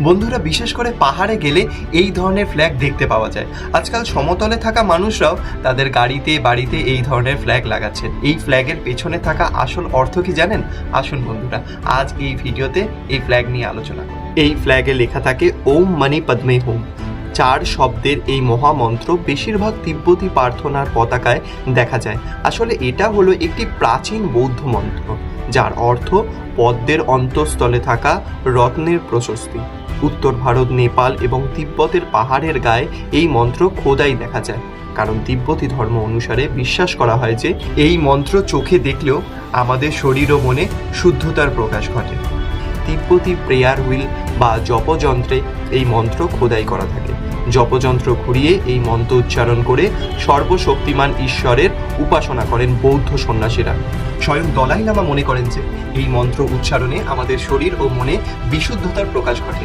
বন্ধুরা, বিশেষ করে পাহাড়ে গেলে এই ধরনের ফ্ল্যাগ দেখতে পাওয়া যায়। আজকাল সমতলে থাকা মানুষরাও তাদের গাড়িতে বাড়িতে এই ধরনের ফ্ল্যাগ লাগাচ্ছেন। এই ফ্ল্যাগের পেছনে থাকা আসল অর্থ কি জানেন? আসুন বন্ধুরা, আজ এই ভিডিওতে এই ফ্ল্যাগ নিয়ে আলোচনা করি। এই ফ্ল্যাগে লেখা থাকে ওম মনি পদ্মে হোম। 4 শব্দের এই মহামন্ত্র বেশিরভাগ তিব্বতী প্রার্থনার পতাকায় দেখা যায়। আসলে এটা হলো একটি প্রাচীন বৌদ্ধ মন্ত্র, যার অর্থ পদ্মের অন্তঃস্থলে থাকা রত্নের প্রশস্তি। উত্তর ভারত, নেপাল এবং তিব্বতের পাহাড়ের গায়ে এই মন্ত্র খোদাই দেখা যায়, কারণ তিব্বতী ধর্ম অনুসারে বিশ্বাস করা হয় যে এই মন্ত্র চোখে দেখলেও আমাদের শরীর ও মনে শুদ্ধতার প্রকাশ ঘটে। তিব্বতী প্রেয়ার হুইল বা জপযন্ত্রে এই মন্ত্র খোদাই করা থাকে। জপযন্ত্র ঘুরিয়ে এই মন্ত্র উচ্চারণ করে সর্বশক্তিমান ঈশ্বরের উপাসনা করেন বৌদ্ধ সন্ন্যাসীরা। স্বয়ং দলাই লামা মনে করেন যে এই মন্ত্র উচ্চারণে আমাদের শরীর ও মনে বিশুদ্ধতার প্রকাশ ঘটে।